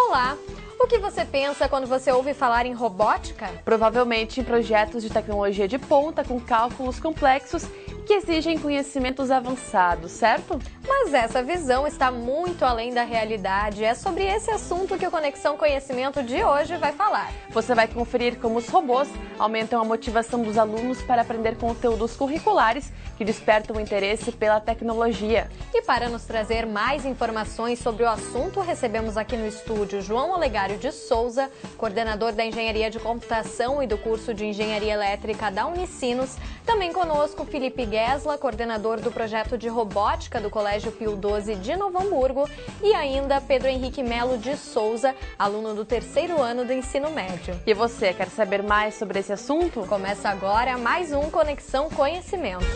Olá! O que você pensa quando você ouve falar em robótica? Provavelmente em projetos de tecnologia de ponta com cálculos complexos que exigem conhecimentos avançados, certo? Mas essa visão está muito além da realidade. É sobre esse assunto que o Conexão Conhecimento de hoje vai falar. Você vai conferir como os robôs aumentam a motivação dos alunos para aprender conteúdos curriculares que despertam o interesse pela tecnologia. E para nos trazer mais informações sobre o assunto, recebemos aqui no estúdio João Olegário de Souza, coordenador da Engenharia de Computação e do curso de Engenharia Elétrica da Unicinos. Também conosco Felipe Gesla, coordenador do projeto de robótica do Colégio Pio XII de Novo Hamburgo. E ainda Pedro Henrique Melo de Souza, aluno do 3º ano do ensino médio. E você, quer saber mais sobre esse assunto? Começa agora mais um Conexão Conhecimento.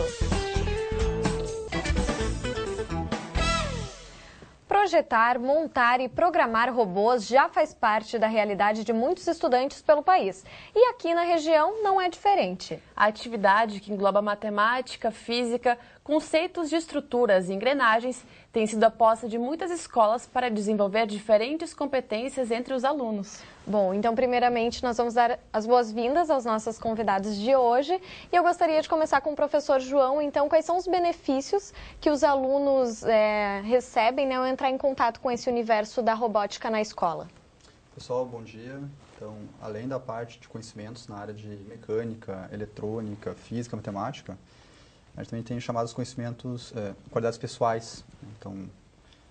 Projetar, montar e programar robôs já faz parte da realidade de muitos estudantes pelo país. E aqui na região não é diferente. A atividade, que engloba matemática, física, conceitos de estruturas e engrenagens, tem sido a aposta de muitas escolas para desenvolver diferentes competências entre os alunos. Bom, então primeiramente nós vamos dar as boas-vindas aos nossos convidados de hoje. E eu gostaria de começar com o professor João. Então, quais são os benefícios que os alunos recebem, né, ao entrar em contato com esse universo da robótica na escola? Pessoal, bom dia. Então, além da parte de conhecimentos na área de mecânica, eletrônica, física, matemática, a gente também tem chamados conhecimentos, qualidades pessoais. Então,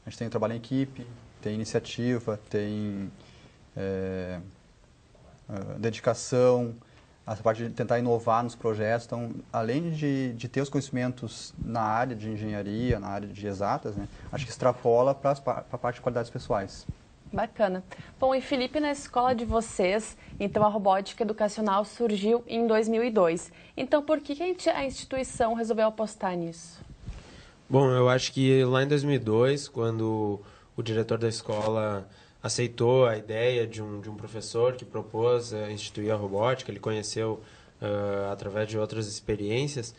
a gente tem o trabalho em equipe, tem iniciativa, tem dedicação, a parte de tentar inovar nos projetos. Então, além de ter os conhecimentos na área de engenharia, na área de exatas, né, acho que extrapola para a parte de qualidades pessoais. Bacana. Bom, e Felipe, na escola de vocês, então a robótica educacional surgiu em 2002. Então, por que a instituição resolveu apostar nisso? Bom, eu acho que lá em 2002, quando o diretor da escola aceitou a ideia de um professor que propôs instituir a robótica, ele conheceu através de outras experiências,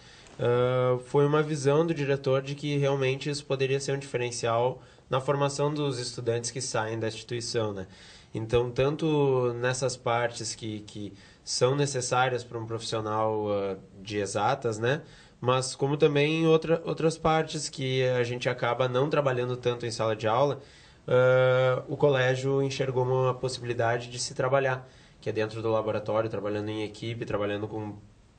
foi uma visão do diretor de que realmente isso poderia ser um diferencial na formação dos estudantes que saem da instituição, né? Então, tanto nessas partes que são necessárias para um profissional de exatas, né? Mas como também em outras partes que a gente acaba não trabalhando tanto em sala de aula, o colégio enxergou uma possibilidade de se trabalhar, que é dentro do laboratório, trabalhando em equipe, trabalhando com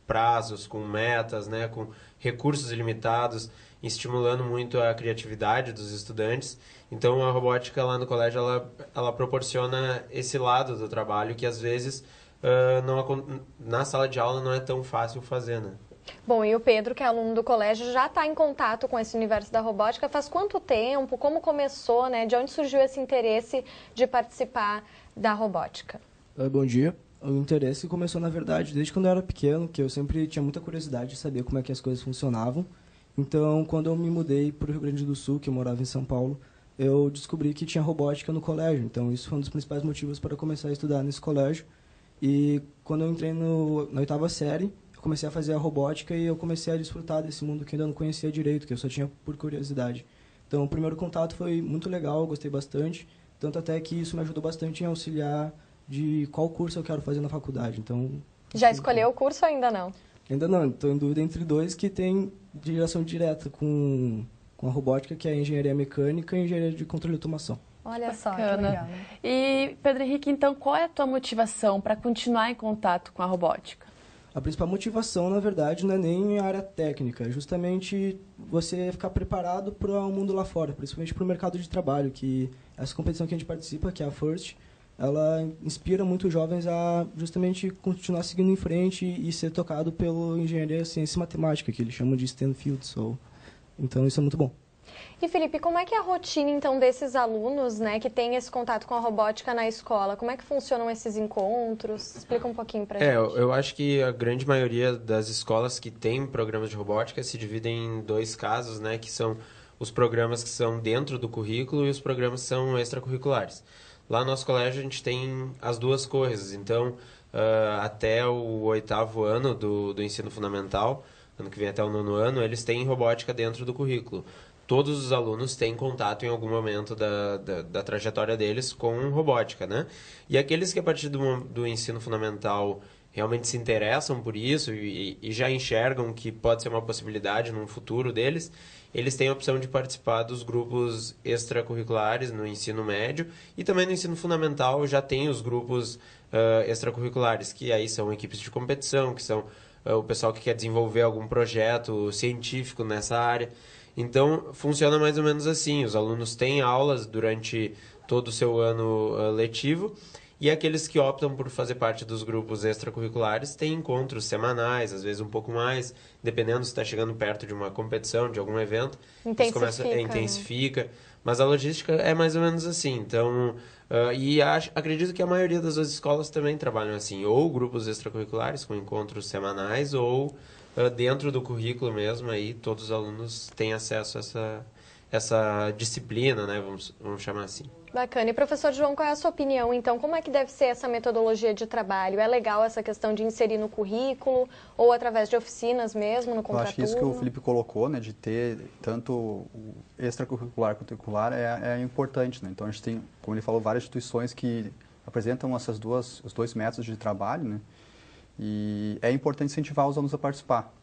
prazos, com metas, né, com recursos ilimitados, estimulando muito a criatividade dos estudantes. Então, a robótica lá no colégio, ela proporciona esse lado do trabalho que, às vezes, na sala de aula não é tão fácil fazer, né? Bom, e o Pedro, que é aluno do colégio, já está em contato com esse universo da robótica. Faz quanto tempo? Como começou, né? De onde surgiu esse interesse de participar da robótica? Bom dia. O interesse começou, na verdade, desde quando eu era pequeno, que eu sempre tinha muita curiosidade de saber como é que as coisas funcionavam. Então, quando eu me mudei para o Rio Grande do Sul, que eu morava em São Paulo, eu descobri que tinha robótica no colégio. Então, isso foi um dos principais motivos para começar a estudar nesse colégio. E quando eu entrei na 8ª série, eu comecei a fazer a robótica e eu comecei a desfrutar desse mundo que ainda não conhecia direito, que eu só tinha por curiosidade. Então, o primeiro contato foi muito legal, eu gostei bastante, tanto até que isso me ajudou bastante em auxiliar de qual curso eu quero fazer na faculdade. Então, já escolheu o curso ou ainda não? Ainda não, estou em dúvida entre dois que tem ligação direta com a robótica, que é a engenharia mecânica e a engenharia de controle e automação. Olha só, que Bacana. legal, né? E, Pedro Henrique, então, qual é a tua motivação para continuar em contato com a robótica? A principal motivação, na verdade, não é nem a área técnica, é justamente você ficar preparado para o mundo lá fora, principalmente para o mercado de trabalho, que essa competição que a gente participa, que é a FIRST, ela inspira muitos jovens a justamente continuar seguindo em frente e ser tocado pela engenharia, ciência e matemática, que eles chamam de STEM Fields. Então, isso é muito bom. E, Felipe, como é que é a rotina, então, desses alunos, né, que têm esse contato com a robótica na escola? Como é que funcionam esses encontros? Explica um pouquinho pra gente. Eu acho que a grande maioria das escolas que têm programas de robótica se dividem em dois casos, né, que são os programas que são dentro do currículo e os programas que são extracurriculares. Lá no nosso colégio a gente tem as duas coisas, então até o 8º ano do ensino fundamental, ano que vem até o 9º ano, eles têm robótica dentro do currículo. todos os alunos têm contato em algum momento da trajetória deles com robótica, né? E aqueles que a partir do ensino fundamental realmente se interessam por isso e já enxergam que pode ser uma possibilidade no futuro deles, eles têm a opção de participar dos grupos extracurriculares no ensino médio e também no ensino fundamental já tem os grupos extracurriculares, que aí são equipes de competição, que são o pessoal que quer desenvolver algum projeto científico nessa área. Então, funciona mais ou menos assim. Os alunos têm aulas durante todo o seu ano letivo e aqueles que optam por fazer parte dos grupos extracurriculares têm encontros semanais, às vezes um pouco mais, dependendo se está chegando perto de uma competição, de algum evento. Intensifica. Mas a logística é mais ou menos assim. Então, acredito que a maioria das escolas também trabalham assim, ou grupos extracurriculares com encontros semanais, ou dentro do currículo mesmo, aí todos os alunos têm acesso a essa disciplina, né? Vamos chamar assim. Bacana. E professor João, qual é a sua opinião, então? Como é que deve ser essa metodologia de trabalho? É legal essa questão de inserir no currículo ou através de oficinas mesmo, no contraturno? Eu acho que isso que o Felipe colocou, né, de ter tanto o extracurricular quanto o curricular é importante, né? Então a gente tem, como ele falou, várias instituições que apresentam os dois métodos de trabalho, né? E é importante incentivar os alunos a participar.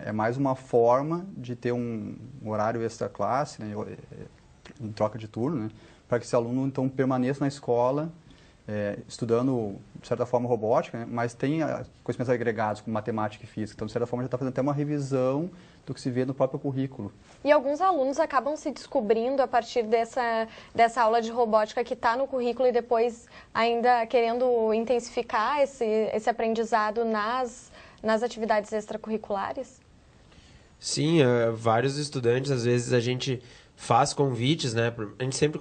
É mais uma forma de ter um horário extra-classe, né, em troca de turno, né, para que esse aluno, então, permaneça na escola, estudando, de certa forma, robótica, né, mas tenha conhecimentos agregados, como matemática e física. Então, de certa forma, já está fazendo até uma revisão do que se vê no próprio currículo. E alguns alunos acabam se descobrindo a partir dessa aula de robótica que está no currículo e depois ainda querendo intensificar esse aprendizado nas atividades extracurriculares? Sim, vários estudantes, às vezes a gente faz convites, né? A gente sempre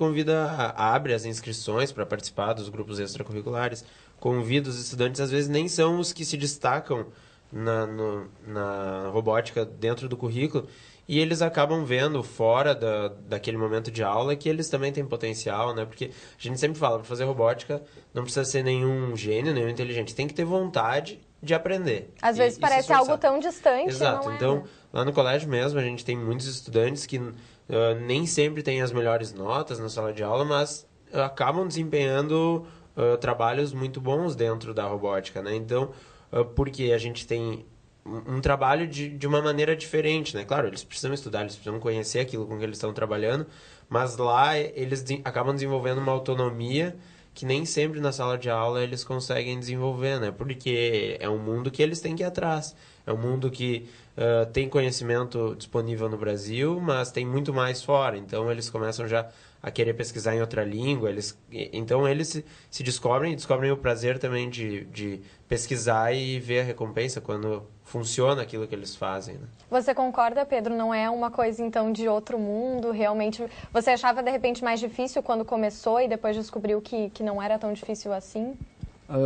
abre as inscrições para participar dos grupos extracurriculares, convida os estudantes, às vezes nem são os que se destacam na robótica dentro do currículo, e eles acabam vendo fora daquele momento de aula que eles também têm potencial, né? Porque a gente sempre fala, para fazer robótica não precisa ser nenhum gênio, nenhum inteligente, tem que ter vontade de aprender. Às vezes parece algo tão distante. Exato. Não é, então, né? lá no colégio mesmo, a gente tem muitos estudantes que nem sempre têm as melhores notas na sala de aula, mas acabam desempenhando trabalhos muito bons dentro da robótica, né? Então, porque a gente tem um trabalho de uma maneira diferente, né? Claro, eles precisam estudar, eles precisam conhecer aquilo com que eles estão trabalhando, mas lá eles acabam desenvolvendo uma autonomia que nem sempre na sala de aula eles conseguem desenvolver, né? Porque é um mundo que eles têm que ir atrás. É um mundo que tem conhecimento disponível no Brasil, mas tem muito mais fora. Então, eles começam já a querer pesquisar em outra língua. Então, eles se descobrem o prazer também de pesquisar e ver a recompensa quando funciona aquilo que eles fazem, né? Você concorda, Pedro? Não é uma coisa, então, de outro mundo? Realmente, você achava, de repente, mais difícil quando começou e depois descobriu que não era tão difícil assim?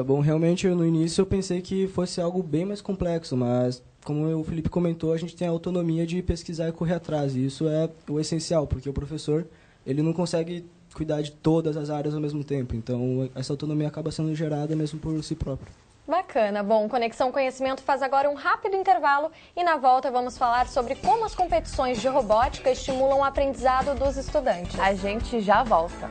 Bom, realmente, no início eu pensei que fosse algo bem mais complexo, mas, como o Felipe comentou, a gente tem a autonomia de pesquisar e correr atrás, e isso é o essencial, porque o professor, ele não consegue cuidar de todas as áreas ao mesmo tempo, então essa autonomia acaba sendo gerada mesmo por si próprio. Bacana. Bom, Conexão Conhecimento faz agora um rápido intervalo e na volta vamos falar sobre como as competições de robótica estimulam o aprendizado dos estudantes. A gente já volta.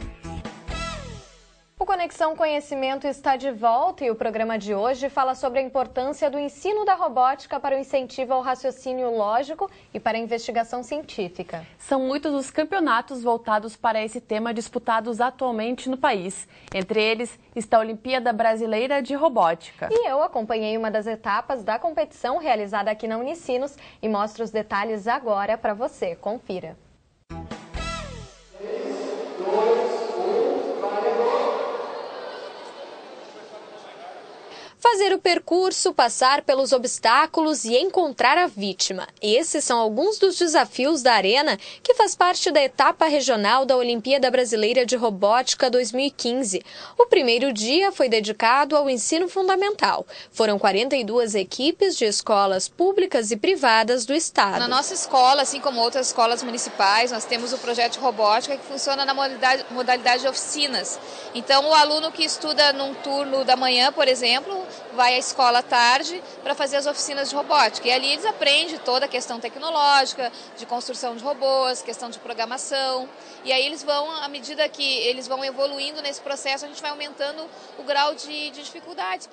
O Conexão Conhecimento está de volta e o programa de hoje fala sobre a importância do ensino da robótica para o incentivo ao raciocínio lógico e para a investigação científica. São muitos os campeonatos voltados para esse tema disputados atualmente no país. Entre eles está a Olimpíada Brasileira de Robótica. E eu acompanhei uma das etapas da competição realizada aqui na Unicinos e mostro os detalhes agora para você. Confira. Fazer o percurso, passar pelos obstáculos e encontrar a vítima. Esses são alguns dos desafios da Arena, que faz parte da etapa regional da Olimpíada Brasileira de Robótica 2015. O primeiro dia foi dedicado ao ensino fundamental. Foram 42 equipes de escolas públicas e privadas do estado. Na nossa escola, assim como outras escolas municipais, nós temos o projeto de robótica que funciona na modalidade de oficinas. Então, o aluno que estuda num turno da manhã, por exemplo, vai vai à escola à tarde para fazer as oficinas de robótica. E ali eles aprendem toda a questão tecnológica, de construção de robôs, questão de programação. E aí eles vão, à medida que eles vão evoluindo nesse processo, a gente vai aumentando o grau de dificuldade.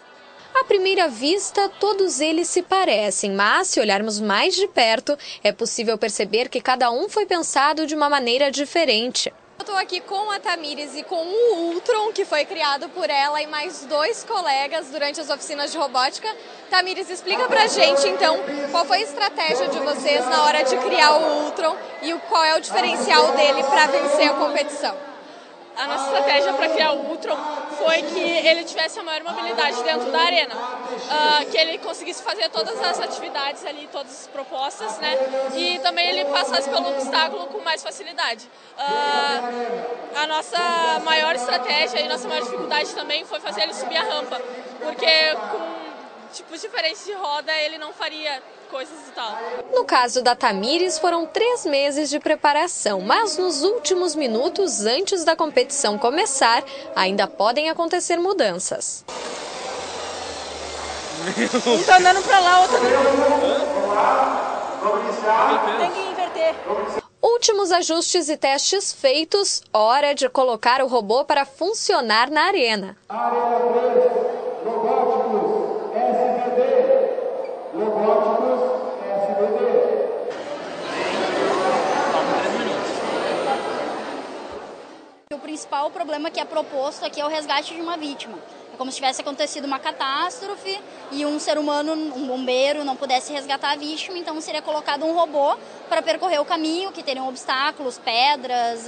À primeira vista, todos eles se parecem, mas se olharmos mais de perto, é possível perceber que cada um foi pensado de uma maneira diferente. Eu estou aqui com a Tamires e com o Ultron, que foi criado por ela e mais 2 colegas durante as oficinas de robótica. Tamires, explica pra gente, então, qual foi a estratégia de vocês na hora de criar o Ultron e qual é o diferencial dele para vencer a competição. A nossa estratégia para criar o Ultron foi que ele tivesse a maior mobilidade dentro da arena, que ele conseguisse fazer todas as atividades ali, todas as propostas, né? E também ele passasse pelo obstáculo com mais facilidade. A nossa maior estratégia e nossa maior dificuldade também foi fazer ele subir a rampa, porque com tipos diferentes de roda ele não faria coisas e tal. No caso da Tamires, foram 3 meses de preparação, mas nos últimos minutos antes da competição começar, ainda podem acontecer mudanças. Um tá andando pra lá, outro não. Tem que inverter. Últimos ajustes e testes feitos, hora de colocar o robô para funcionar na arena. Arena 3, robóticos, SBD, robóticos, SBD. O principal problema que é proposto aqui é o resgate de uma vítima. É como se tivesse acontecido uma catástrofe e um ser humano, um bombeiro, não pudesse resgatar a vítima, então seria colocado um robô para percorrer o caminho, que teriam obstáculos, pedras,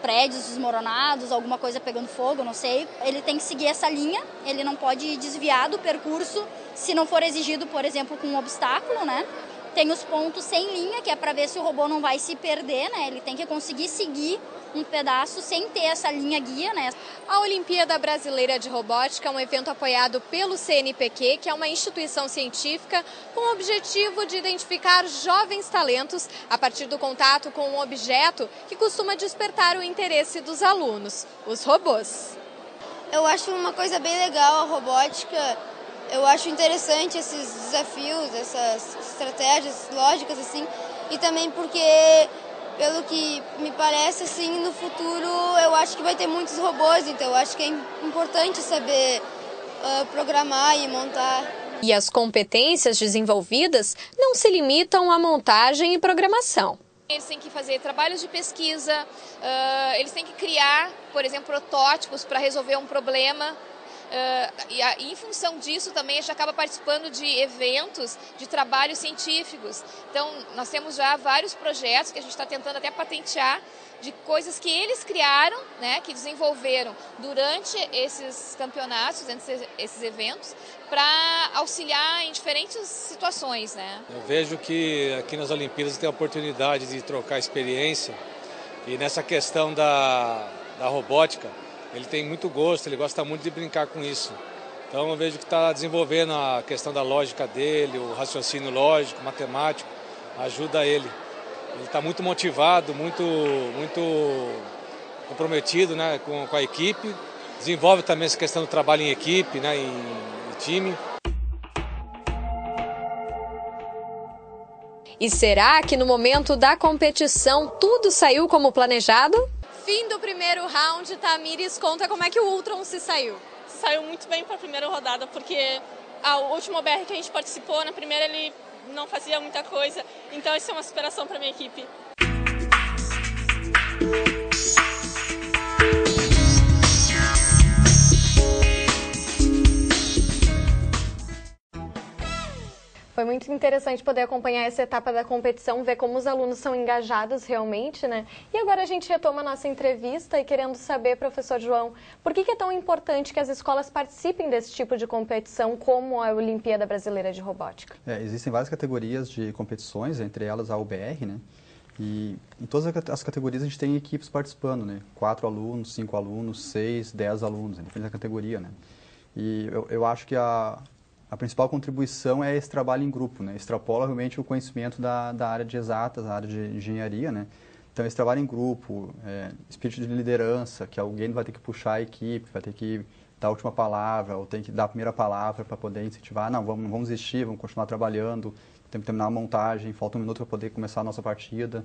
prédios desmoronados, alguma coisa pegando fogo, não sei. Ele tem que seguir essa linha, ele não pode desviar do percurso se não for exigido, por exemplo, com um obstáculo, né? Tem os pontos sem linha, que é para ver se o robô não vai se perder, né? Ele tem que conseguir seguir um pedaço sem ter essa linha guia, né? A Olimpíada Brasileira de Robótica é um evento apoiado pelo CNPq, que é uma instituição científica com o objetivo de identificar jovens talentos a partir do contato com um objeto que costuma despertar o interesse dos alunos, os robôs. Eu acho uma coisa bem legal a robótica. Eu acho interessante esses desafios, essas estratégias lógicas, assim, e também porque, pelo que me parece, assim, no futuro eu acho que vai ter muitos robôs, então eu acho que é importante saber programar e montar. E as competências desenvolvidas não se limitam à montagem e programação. Eles têm que fazer trabalhos de pesquisa, eles têm que criar, por exemplo, protótipos para resolver um problema. E em função disso também a gente acaba participando de eventos, de trabalhos científicos. Então nós temos já vários projetos que a gente está tentando até patentear de coisas que eles criaram, né, que desenvolveram durante esses campeonatos, durante esses eventos, para auxiliar em diferentes situações, né? Eu vejo que aqui nas Olimpíadas tem a oportunidade de trocar experiência e nessa questão da robótica ele tem muito gosto, ele gosta muito de brincar com isso. Então eu vejo que está desenvolvendo a questão da lógica dele, o raciocínio lógico, matemático, ajuda ele. Ele está muito motivado, muito comprometido, né, com a equipe. Desenvolve também essa questão do trabalho em equipe, né, em time. E será que no momento da competição tudo saiu como planejado? Fim do primeiro round, Tamires, conta como é que o Ultron se saiu. Saiu muito bem para a primeira rodada, porque a última BR que a gente participou, na primeira ele não fazia muita coisa, então isso é uma superação para a minha equipe. Foi muito interessante poder acompanhar essa etapa da competição, ver como os alunos são engajados realmente, né? E agora a gente retoma a nossa entrevista e querendo saber, professor João, por que é tão importante que as escolas participem desse tipo de competição como a Olimpíada Brasileira de Robótica? Existem várias categorias de competições, entre elas a UBR, né? E em todas as categorias a gente tem equipes participando, né? 4 alunos, 5 alunos, 6, 10 alunos, depende da categoria, né? E eu acho que a principal contribuição é esse trabalho em grupo, né? Extrapola realmente o conhecimento da área de exatas, da área de engenharia, né? Então, esse trabalho em grupo, espírito de liderança, que alguém vai ter que puxar a equipe, vai ter que dar a última palavra, ou tem que dar a primeira palavra para poder incentivar, não vamos desistir, vamos continuar trabalhando, temos que terminar a montagem, falta um minuto para poder começar a nossa partida.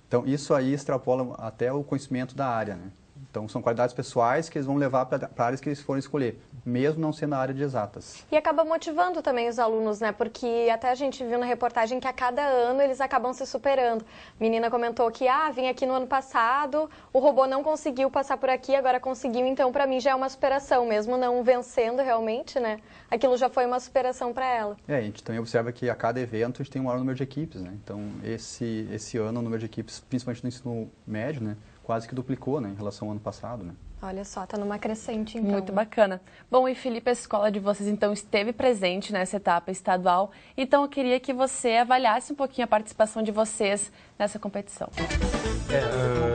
Então, isso aí extrapola até o conhecimento da área, né? Então, são qualidades pessoais que eles vão levar para áreas que eles forem escolher, mesmo não sendo a área de exatas. E acaba motivando também os alunos, né? Porque até a gente viu na reportagem que a cada ano eles acabam se superando. A menina comentou que, vim aqui no ano passado, o robô não conseguiu passar por aqui, agora conseguiu, então para mim já é uma superação, mesmo não vencendo realmente, né? Aquilo já foi uma superação para ela. A gente também observa que a cada evento a gente tem um maior número de equipes, né? Então, esse ano o número de equipes, principalmente no ensino médio, né? Quase que duplicou, né, em relação ao ano passado, né? Olha só, tá numa crescente, então. Muito bacana. Bom, e Felipe, a escola de vocês, então, esteve presente nessa etapa estadual. Então, eu queria que você avaliasse um pouquinho a participação de vocês nessa competição.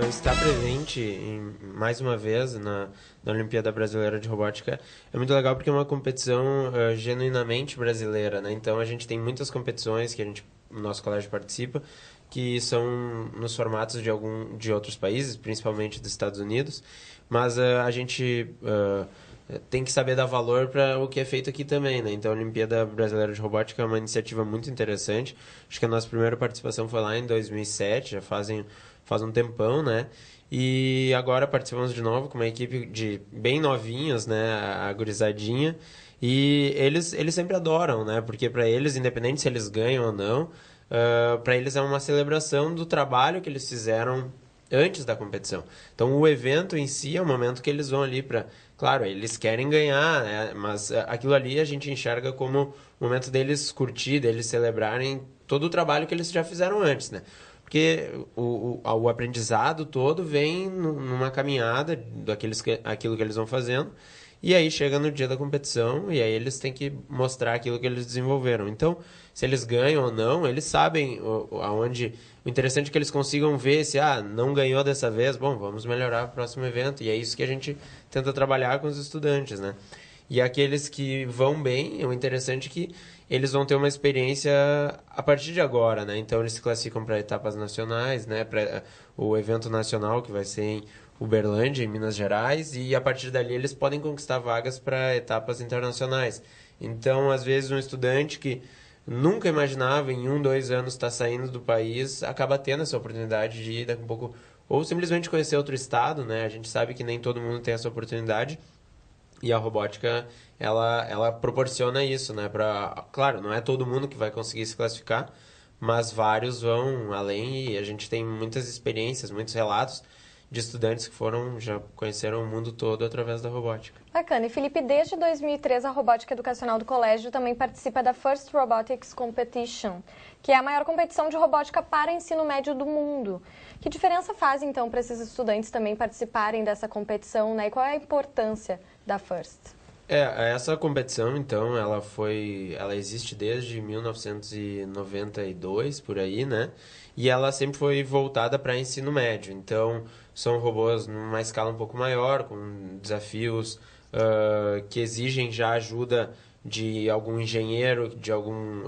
Estar presente, mais uma vez, na Olimpíada Brasileira de Robótica é muito legal porque é uma competição genuinamente brasileira, né? Então, a gente tem muitas competições que o nosso colégio participa, que são nos formatos de outros países, principalmente dos Estados Unidos, mas a gente tem que saber dar valor para o que é feito aqui também, né? Então, a Olimpíada Brasileira de Robótica é uma iniciativa muito interessante. Acho que a nossa primeira participação foi lá em 2007, já faz um tempão, né? E agora participamos de novo com uma equipe de bem novinhos, né? A gurizadinha. E eles sempre adoram, né? Porque para eles, independente se eles ganham ou não, para eles é uma celebração do trabalho que eles fizeram antes da competição. Então, o evento em si é o momento que eles vão ali para... Claro, eles querem ganhar, né? Mas aquilo ali a gente enxerga como o momento deles curtir, deles celebrarem todo o trabalho que eles já fizeram antes, né? Porque o aprendizado todo vem numa caminhada aquilo que eles vão fazendo, e aí chega no dia da competição e aí eles têm que mostrar aquilo que eles desenvolveram. Então, se eles ganham ou não, eles sabem aonde... O interessante é que eles consigam ver se, não ganhou dessa vez, bom, vamos melhorar o próximo evento. E é isso que a gente tenta trabalhar com os estudantes, né? E aqueles que vão bem, o interessante é que eles vão ter uma experiência a partir de agora, né? Então, eles se classificam para etapas nacionais, né? Para o evento nacional, que vai ser em Uberlândia, em Minas Gerais, e a partir dali eles podem conquistar vagas para etapas internacionais. Então, às vezes, um estudante que nunca imaginava em 1, 2 anos estar saindo do país, acaba tendo essa oportunidade de ir daqui a um pouco, ou simplesmente conhecer outro estado, né? A gente sabe que nem todo mundo tem essa oportunidade, e a robótica, ela proporciona isso, né? Claro, não é todo mundo que vai conseguir se classificar, mas vários vão além, e a gente tem muitas experiências, muitos relatos de estudantes que já conheceram o mundo todo através da robótica. Bacana. E Felipe, desde 2003 a Robótica Educacional do Colégio também participa da First Robotics Competition, que é a maior competição de robótica para ensino médio do mundo. Que diferença faz, então, para esses estudantes também participarem dessa competição, né? E qual é a importância da First? Essa competição, então, ela existe desde 1992, por aí, né? E ela sempre foi voltada para ensino médio. Então, são robôs numa escala um pouco maior, com desafios que exigem já ajuda de algum engenheiro, de algum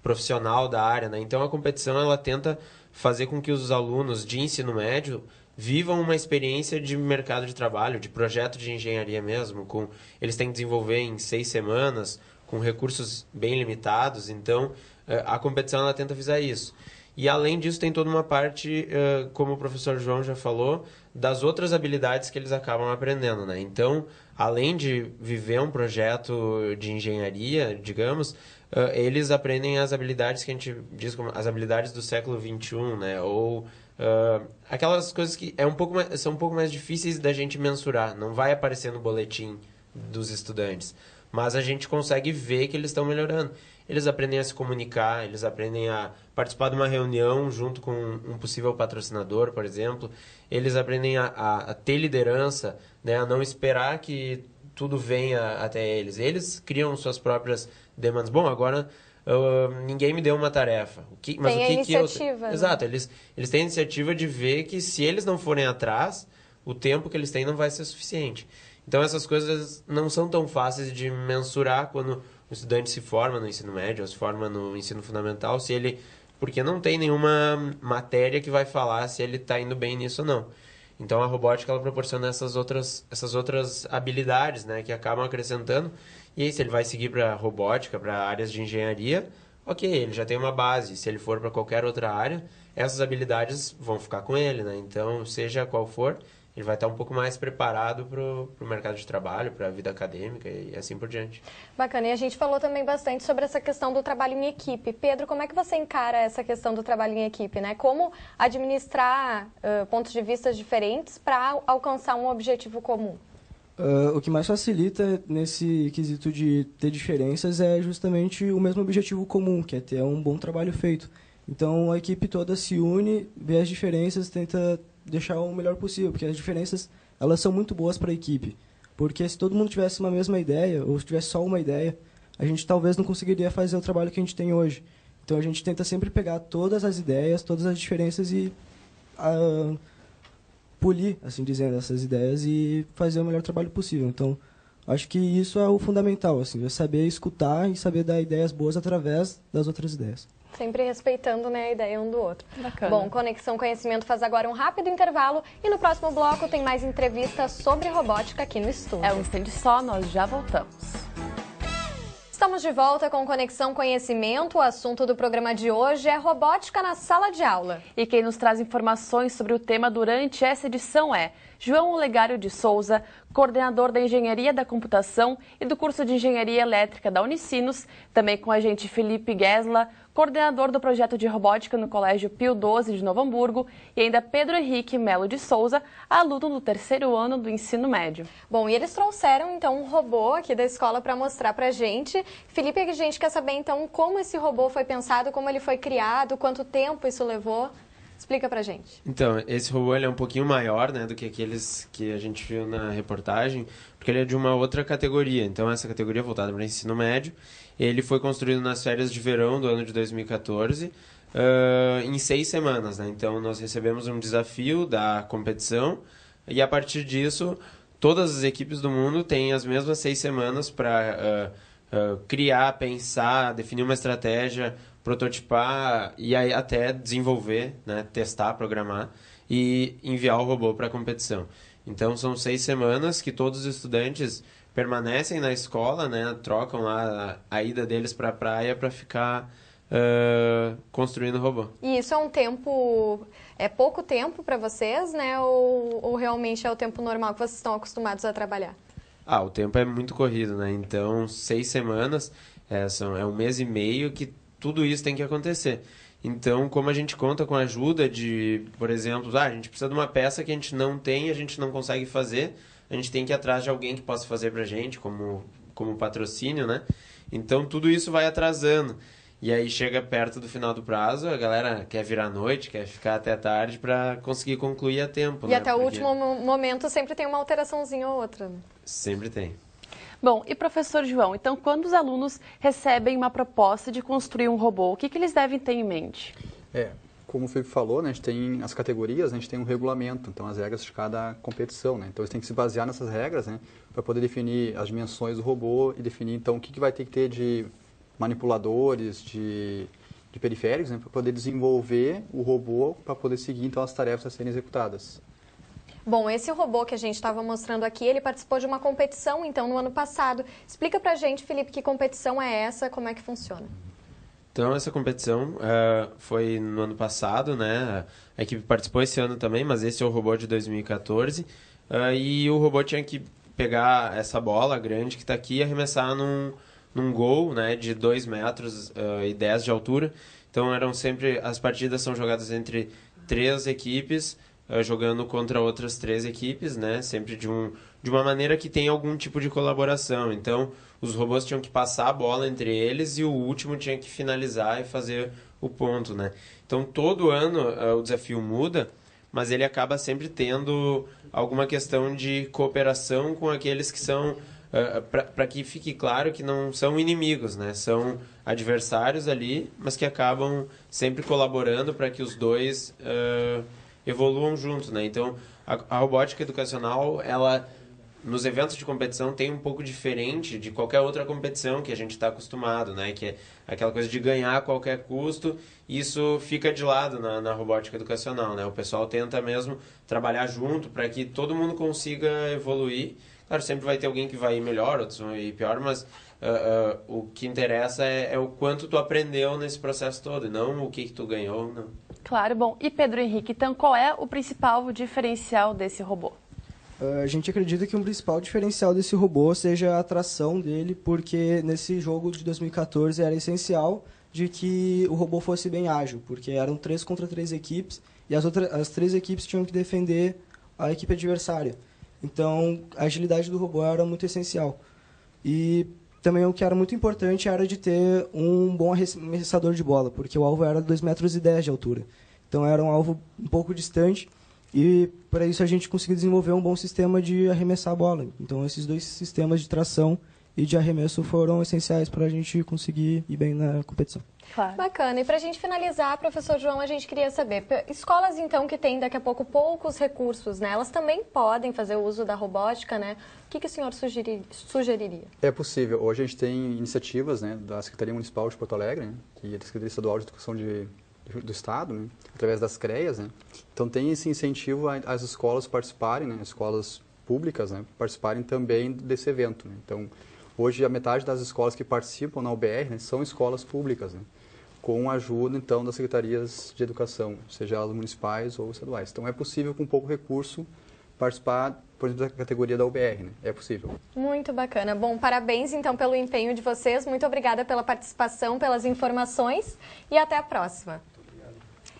profissional da área, né? Então, a competição, ela tenta fazer com que os alunos de ensino médio vivam uma experiência de mercado de trabalho, de projeto de engenharia mesmo. Eles têm que desenvolver em 6 semanas, com recursos bem limitados. Então, a competição ela tenta visar isso. E, além disso, tem toda uma parte, como o professor João já falou, das outras habilidades que eles acabam aprendendo, né? Então, além de viver um projeto de engenharia, digamos, eles aprendem as habilidades que a gente diz como as habilidades do século XXI, né? Ou aquelas coisas que são um pouco mais difíceis da gente mensurar. Não vai aparecer no boletim dos estudantes, mas a gente consegue ver que eles estão melhorando. Eles aprendem a se comunicar, eles aprendem a participar de uma reunião junto com um possível patrocinador, por exemplo. Eles aprendem a ter liderança, né? A não esperar que tudo venha até eles. Eles criam suas próprias demandas. Bom, agora ninguém me deu uma tarefa. Tem a iniciativa. Né? Exato, eles têm a iniciativa de ver que se eles não forem atrás, o tempo que eles têm não vai ser suficiente. Então, essas coisas não são tão fáceis de mensurar quando o estudante se forma no ensino médio ou se forma no ensino fundamental, se ele porque não tem nenhuma matéria que vai falar se ele está indo bem nisso ou não. Então, a robótica ela proporciona essas outras habilidades, né, que acabam acrescentando. E aí, se ele vai seguir para robótica, para áreas de engenharia, ok, ele já tem uma base. Se ele for para qualquer outra área, essas habilidades vão ficar com ele, né? Então, seja qual for, ele vai estar um pouco mais preparado para o mercado de trabalho, para a vida acadêmica e assim por diante. Bacana. E a gente falou também bastante sobre essa questão do trabalho em equipe. Pedro, como é que você encara essa questão do trabalho em equipe, né? Como administrar pontos de vista diferentes para alcançar um objetivo comum? O que mais facilita nesse quesito de ter diferenças é justamente o mesmo objetivo comum, que é ter um bom trabalho feito. Então, a equipe toda se une, vê as diferenças, tenta deixar o melhor possível, porque as diferenças elas são muito boas para a equipe. Porque se todo mundo tivesse uma mesma ideia, ou se tivesse só uma ideia, a gente talvez não conseguiria fazer o trabalho que a gente tem hoje. Então, a gente tenta sempre pegar todas as ideias, todas as diferenças e polir, assim dizendo, essas ideias e fazer o melhor trabalho possível. Então, acho que isso é o fundamental, assim, é saber escutar e saber dar ideias boas através das outras ideias. Sempre respeitando, né, a ideia um do outro. Bacana. Bom, Conexão Conhecimento faz agora um rápido intervalo e no próximo bloco tem mais entrevistas sobre robótica aqui no estúdio. É um instante só, nós já voltamos. Estamos de volta com Conexão Conhecimento. O assunto do programa de hoje é robótica na sala de aula. E quem nos traz informações sobre o tema durante essa edição é João Olegário de Souza, coordenador da Engenharia da Computação e do curso de Engenharia Elétrica da Unicinos, também com a gente Felipe Gesla, coordenador do projeto de robótica no Colégio Pio XII de Novo Hamburgo, e ainda Pedro Henrique Melo de Souza, aluno do 3º ano do ensino médio. Bom, e eles trouxeram então um robô aqui da escola para mostrar pra gente. Felipe, a gente quer saber então como esse robô foi pensado, como ele foi criado, quanto tempo isso levou. Explica pra gente. Então, esse robô ele é um pouquinho maior, né, do que aqueles que a gente viu na reportagem, porque ele é de uma outra categoria. Então, essa categoria é voltada para o ensino médio. Ele foi construído nas férias de verão do ano de 2014, em 6 semanas, né? Então, nós recebemos um desafio da competição e, a partir disso, todas as equipes do mundo têm as mesmas 6 semanas para criar, pensar, definir uma estratégia, prototipar e aí até desenvolver, né, testar, programar e enviar o robô para a competição. Então, são 6 semanas que todos os estudantes permanecem na escola, né, trocam lá a ida deles para a praia para ficar construindo o robô. E isso é um tempo, é pouco tempo para vocês, né, ou realmente é o tempo normal que vocês estão acostumados a trabalhar? O tempo é muito corrido, né, então 6 semanas, é um mês e meio que tudo isso tem que acontecer. Então, como a gente conta com a ajuda de, por exemplo, a gente precisa de uma peça que a gente não tem, a gente não consegue fazer, a gente tem que ir atrás de alguém que possa fazer pra gente, como patrocínio, né? Então, tudo isso vai atrasando. E aí, chega perto do final do prazo, a galera quer virar à noite, quer ficar até tarde para conseguir concluir a tempo, E né? até o último momento sempre tem uma alteraçãozinha ou outra. Sempre tem. Bom, e professor João, então quando os alunos recebem uma proposta de construir um robô, o que eles devem ter em mente? Como o Felipe falou, né, a gente tem as categorias, a gente tem um regulamento, então as regras de cada competição, né? Então eles têm que se basear nessas regras, né, para poder definir as dimensões do robô e definir então o que vai ter que ter de manipuladores, de periféricos, né, para poder desenvolver o robô para poder seguir então as tarefas a serem executadas. Bom, esse robô que a gente estava mostrando aqui, ele participou de uma competição, então, no ano passado. Explica pra gente, Felipe, que competição é essa, como é que funciona? Então, essa competição foi no ano passado, né? A equipe participou esse ano também, mas esse é o robô de 2014. E o robô tinha que pegar essa bola grande que está aqui e arremessar num gol, né, de 2 metros e 10 de altura. Então, as partidas são jogadas entre 3 equipes, jogando contra outras 3 equipes, né? Sempre de uma maneira que tem algum tipo de colaboração. Então, os robôs tinham que passar a bola entre eles e o último tinha que finalizar e fazer o ponto, né? Então, todo ano o desafio muda, mas ele acaba sempre tendo alguma questão de cooperação com aqueles que são... para que fique claro que não são inimigos, né? São adversários ali, mas que acabam sempre colaborando para que os dois... evoluam juntos, né? Então, a robótica educacional, ela nos eventos de competição tem um pouco diferente de qualquer outra competição que a gente está acostumado, né? Que é aquela coisa de ganhar a qualquer custo. Isso fica de lado na robótica educacional, né? O pessoal tenta mesmo trabalhar junto para que todo mundo consiga evoluir. Claro, sempre vai ter alguém que vai ir melhor, outros vão ir pior, mas o que interessa é o quanto tu aprendeu nesse processo todo, e não o que tu ganhou, não. Claro, bom. E Pedro Henrique, então qual é o principal diferencial desse robô? A gente acredita que um principal diferencial desse robô seja a atração dele, porque nesse jogo de 2014 era essencial de que o robô fosse bem ágil, porque eram 3 contra 3 equipes e as 3 equipes tinham que defender a equipe adversária. Então, a agilidade do robô era muito essencial. E também o que era muito importante era de ter um bom arremessador de bola, porque o alvo era 2,10 metros de altura. Então, era um alvo um pouco distante. E, para isso, a gente conseguiu desenvolver um bom sistema de arremessar a bola. Então, esses 2 sistemas de tração e de arremesso foram essenciais para a gente conseguir ir bem na competição. Claro. Bacana. E para a gente finalizar, professor João, a gente queria saber, escolas, então, que têm daqui a pouco poucos recursos, né? Elas também podem fazer o uso da robótica, né? O que o senhor sugeriria? É possível. Hoje a gente tem iniciativas, né, da Secretaria Municipal de Porto Alegre, né, e da Secretaria Estadual de Educação do Estado, né, através das CREAs, né. Então tem esse incentivo às escolas participarem, né, escolas públicas, né, participarem também desse evento, né. Então hoje a metade das escolas que participam na UBR, né, são escolas públicas, né, com a ajuda então das secretarias de educação, seja elas municipais ou estaduais. Então é possível com pouco recurso participar, por exemplo, da categoria da UBR, né? É possível. Muito bacana. Bom, parabéns então pelo empenho de vocês. Muito obrigada pela participação, pelas informações e até a próxima.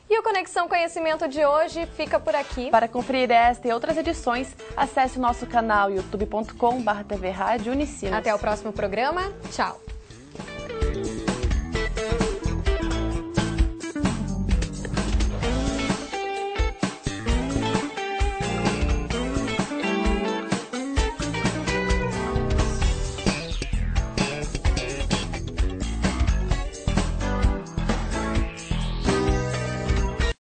E o Conexão Conhecimento de hoje fica por aqui. Para conferir esta e outras edições, acesse o nosso canal youtube.com/tvRádio Unicinos. Até o próximo programa. Tchau.